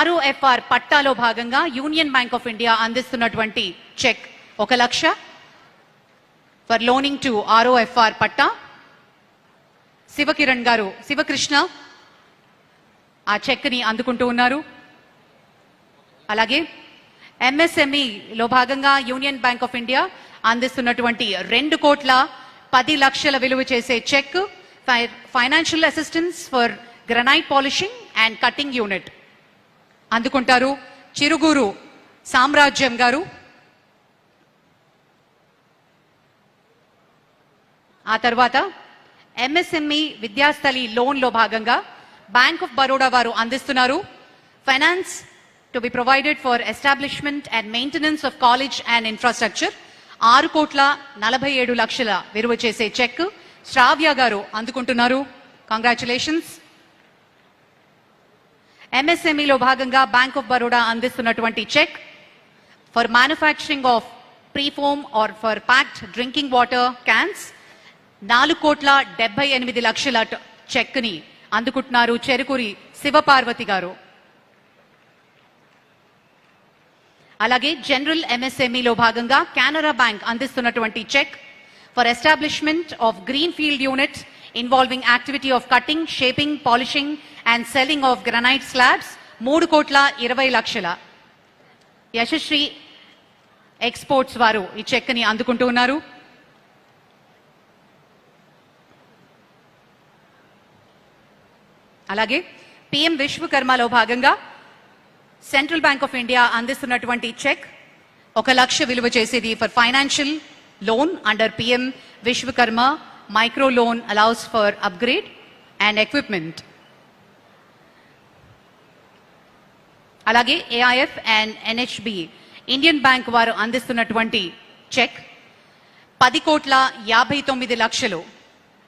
ROFR పట్టాలో భాగంగా union bank of India అందిస్తున్నటువంటి చెక్ 1 లక్ష ఫర్ లోనింగ్ టు ROFR పట్టా. శివకిరణ్ గారు, శివకృష్ణ ఆ చెక్ ని అందుకుంటూ ఉన్నారు. అలాగే MSME లో భాగంగా యూనియన్ బ్యాంక్ ఆఫ్ ఇండియా అందిస్తున్నటువంటి 2,10,00,000 విలువ చేసే cheque financial assistance for granite polishing and cutting unit అందుకుంటారు చిరుగురు సామ్రాజ్యం గారు. ఆ తర్వాత MSME విద్యాస్థలి లోన్ లో భాగంగా బ్యాంక్ ఆఫ్ బరోడా వారు అందిస్తున్నారు finance to be provided for establishment and maintenance of college and infrastructure 6,47,00,000 విలువ చేసే చెక్ శ్రావ్య గారు అందుకుంటున్నారు. కంగ్రాచులేషన్స్. MSME లో భాగంగా బ్యాంక్ ఆఫ్ బరోడా అందిస్తున్నటువంటి cheque for manufacturing of preform or for packed drinking water cans 4,78,00,000 cheque ని అందుకుంటున్నారు చెరుకురి శివపార్వతి గారు. అలాగే జనరల్ MSME లో భాగంగా కెనరా బ్యాంక్ అందిస్తున్నటువంటి cheque for establishment of green field unit involving activity of cutting, shaping, polishing and selling of granite slabs 3,20,00,000. Yashashri exports వారు ఈ check ని అందుకుంటూ ఉన్నారు. అలాగే PM విశ్వకర్మలో భాగంగా సెంట్రల్ బ్యాంక్ ఆఫ్ ఇండియా అందిస్తున్నటువంటి చెక్ 1 లక్ష విలువ చేసేది for financial loan under PM Vishwakarma micro loan allows for upgrade and equipment. అలాగే AIF and NHB Indian bank వారు అందిస్తున్నటువంటి cheque 10,59,00,000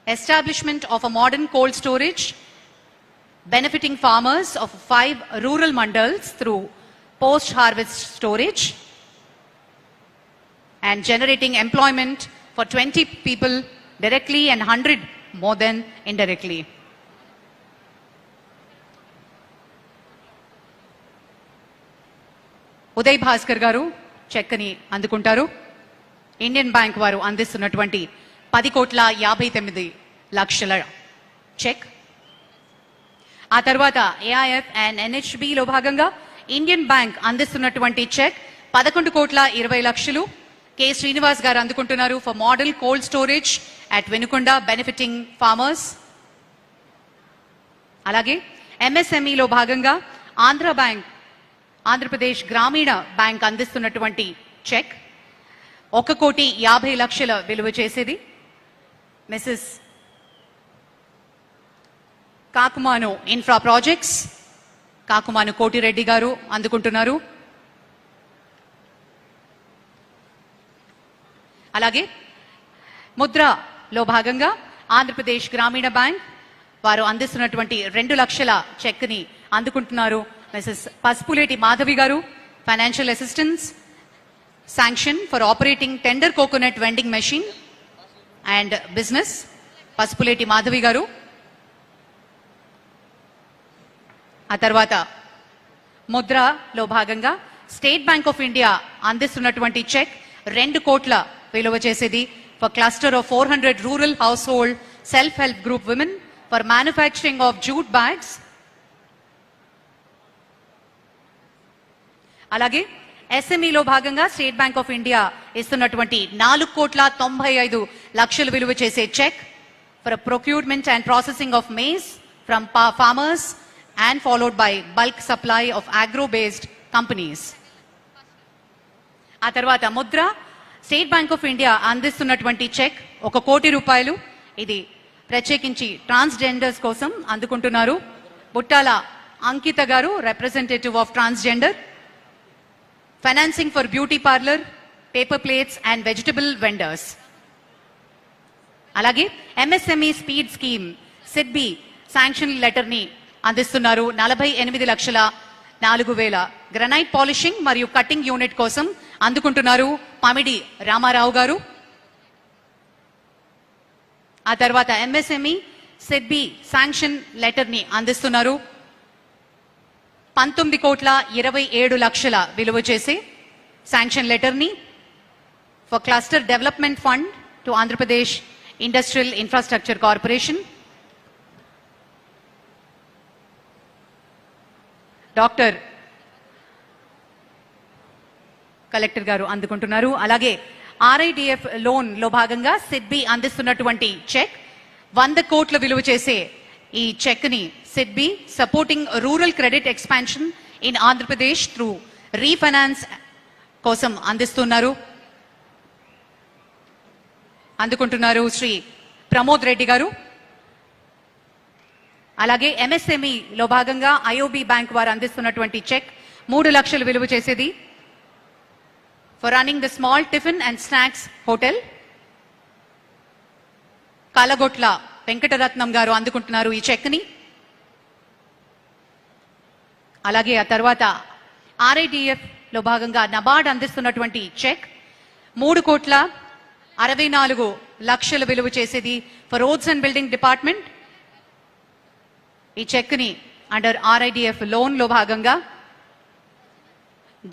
establishment of a modern cold storage benefiting farmers of 5 rural mandals through post-harvest storage and generating employment for 20 people directly and 100 more than indirectly. Uday Bhaskar గారు check ని అందుకుంటారు. Indian bank వారు అందిస్తున్నటువంటి 10,59,00,000 check. ఆ తర్వాత AIF and NHB లో భాగంగా Indian bank అందిస్తున్నటువంటి చెక్ 11,20,00,000 K శ్రీనివాస్ గారు అందుకుంటున్నారు for model cold storage at Venukonda benefiting farmers. అలాగే MSME లో భాగంగా ఆంధ్రప్రదేశ్ గ్రామీణ బ్యాంక్ అందిస్తున్నటువంటి చెక్ 1,50,00,000 విలువ చేసేది Mrs Kakumanu infra projects Kakumanu Koti Reddy గారు అందుకుంటున్నారు. అలాగే ముద్రలో భాగంగా ఆంధ్రప్రదేశ్ గ్రామీణ బ్యాంక్ వారు అందిస్తున్నటువంటి 2 లక్షల చెక్ ని అందుకుంటున్నారు మిసెస్ పసుపులేటి మాధవి గారు. Financial assistance sanction for operating tender coconut vending machine and business Pasupuleti Madhavi గారు. ఆ తర్వాత ముద్రలో భాగంగా స్టేట్ బ్యాంక్ ఆఫ్ ఇండియా అందిస్తున్నటువంటి చెక్ 2 కోట్ల విలువ చేసేది for cluster of 400 rural house hold self help group women for manufacturing of jute bags. అలాగే SME లో భాగంగా స్టేట్ బ్యాంక్ ఆఫ్ ఇండియా ఇస్తున్నటువంటి 4,95,00,000 విలువ చేసే cheque for procurement and processing of maize from farmers and followed by bulk supply of agro-based companies. ఆ తర్వాత Mudra state bank of India అందిస్తున్నటువంటి cheque 1 కోటి రూపాయలు. ఇది ప్రత్యేకించి ట్రాన్స్జెండర్స్ కోసం అందుకుంటున్నారు బుట్టాల అంకిత గారు, representative of transgender. Financing for beauty parlour, paper plates and vegetable vendors. అలాగే MSME speed scheme SIDBI sanction letter ని అందిస్తున్నారు 48,04,000 గ్రనైట్ పాలిషింగ్ మరియు కటింగ్ యూనిట్ కోసం అందుకుంటున్నారు పమిడి రామారావు గారు. ఆ తర్వాత MSME సిడ్బి శాంక్షన్ లెటర్ ని అందిస్తున్నారు 19,27,00,000 విలువ చేసే శాంక్షన్ లెటర్ని for cluster development fund to Andhra Pradesh industrial infrastructure corporation. Doctor collector garu అందుకుంటున్నారు. అలాగే RIDF లోన్ లో భాగంగా సిడ్బి అందిస్తున్నటువంటి చెక్ 100 కోట్ల విలువ చేసే ఈ చెక్ ని SIDBI supporting rural credit expansion in Andhra Pradesh through refinance కోసం అందుకుంటున్నారు శ్రీ ప్రమోద్ రెడ్డి గారు. అలాగే MSME లో భాగంగా IOB బ్యాంక్ వారు అందిస్తున్నటువంటి చెక్ 3 లక్షలు విలువ చేసేది for running the small tiffin and snacks hotel. Kalagotla Venkataratnam garu అందుకుంటున్నారు ఈ చెక్ ని. అలాగే ఆ తర్వాత RIDF లో భాగంగా నబార్డ్ అందిస్తున్నటువంటి చెక్ 3,64,00,000 విలువ చేసేది for roads and building department. ఈ చెక్ ని అండర్ RIDF లోన్ లో భాగంగా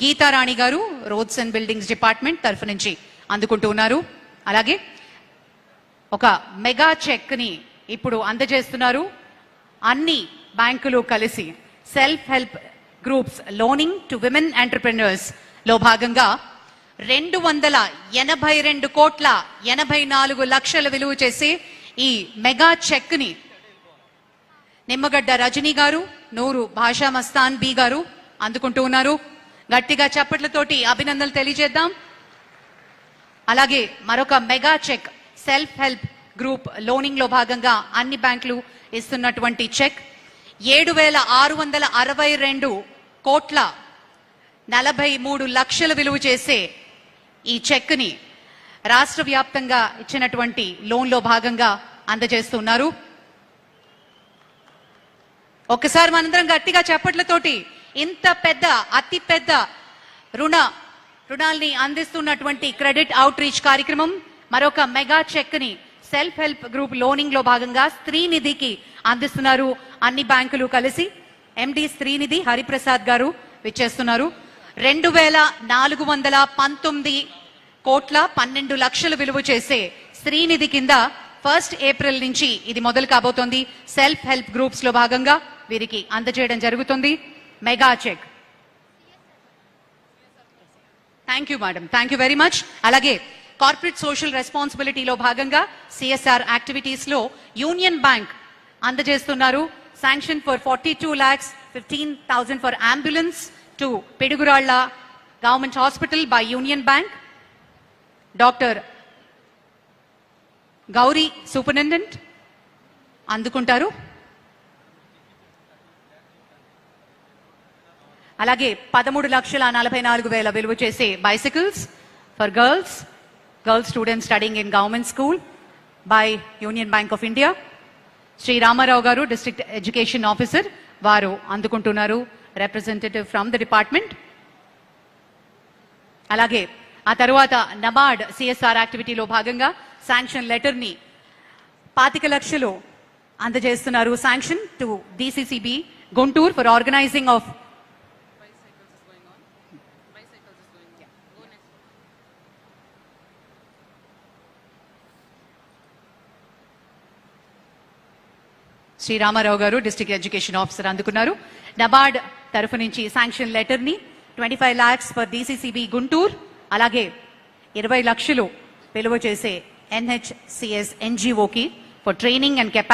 గీతారాణి గారు రోడ్స్ అండ్ బిల్డింగ్స్ డిపార్ట్మెంట్ తరఫు నుంచి అందుకుంటూ ఉన్నారు. అలాగే ఒక మెగా చెక్ ని ఇప్పుడు అందజేస్తున్నారు అన్ని బ్యాంకులు కలిసి. Self help groups loaning to women entrepreneurs లో భాగంగా 282,84,00,000 విలువ చేసి ఈ మెగా చెక్ ని నిమ్మగడ్డ రజనీ గారు, నూరు భాషా మస్తాన్ బి గారు అందుకుంటూ ఉన్నారు. గట్టిగా చప్పట్లతోటి అభినందనలు తెలియజేద్దాం. అలాగే మరొక mega cheque self help group loaning లో భాగంగా అన్ని బ్యాంకులు ఇస్తున్నటువంటి చెక్ 7,622,43,00,000 విలువ చేసే ఈ చెక్ ని రాష్ట్ర వ్యాప్తంగా ఇచ్చినటువంటి లోన్ లో భాగంగా అందజేస్తున్నారు. ఒక్కసారి మనందరం గట్టిగా చప్పట్లతోటి ఇంత పెద్ద అతి పెద్ద రుణాల్ని అందిస్తున్నటువంటి క్రెడిట్ అవుట్ రీచ్ కార్యక్రమం మరొక మెగా చెక్ ని సెల్ఫ్ హెల్ప్ గ్రూప్ లోనింగ్ లో భాగంగా స్త్రీనిధికి అందిస్తున్నారు అన్ని బ్యాంకులు కలిసి. MD స్త్రీనిధి హరిప్రసాద్ గారు విచ్చేస్తున్నారు. 2,419,12,00,000 విలువ చేసే స్త్రీనిధి కింద 1 ఏప్రిల్ నుంచి ఇది మొదలు కాబోతోంది. సెల్ఫ్ హెల్ప్ గ్రూప్స్ లో భాగంగా వీరికి అందజేయడం జరుగుతుంది mega cheque. Thank you madam, thank you very much. అలాగే కార్పొరేట్ సోషల్ రెస్పాన్సిబిలిటీలో భాగంగా CSR యాక్టివిటీస్ లో యూనియన్ బ్యాంక్ అందజేస్తున్నారు sanction for 42,15,000 for ambulance to Piduguralla government hospital by union bank. Doctor Gauri superintendent అందుకుంటారు. అలాగే 13,44,000 విలువ చేసే bicycles for girls students studying in government school by union bank of India. Shri Ramarao garu district education officer వారు అందుకుంటున్నారు representative from the department. అలాగే ఆ తర్వాత NABARD CSR యాక్టివిటీలో భాగంగా శాంక్షన్ లెటర్ ని 25 లక్షలు అందజేస్తున్నారు sanction to DCCB Guntur for organising of Shri Ramarao garu district education officer అందుకున్నారు. నబార్డ్ తరఫు నుంచి శాంక్షన్ లెటర్ ని 25 lakhs ఫర్ DCCB గుంటూరు. అలాగే 20 లక్షలు విలువ చేసే NHCS NGO కి ఫర్ ట్రైనింగ్ అండ్ కెపాసిటీ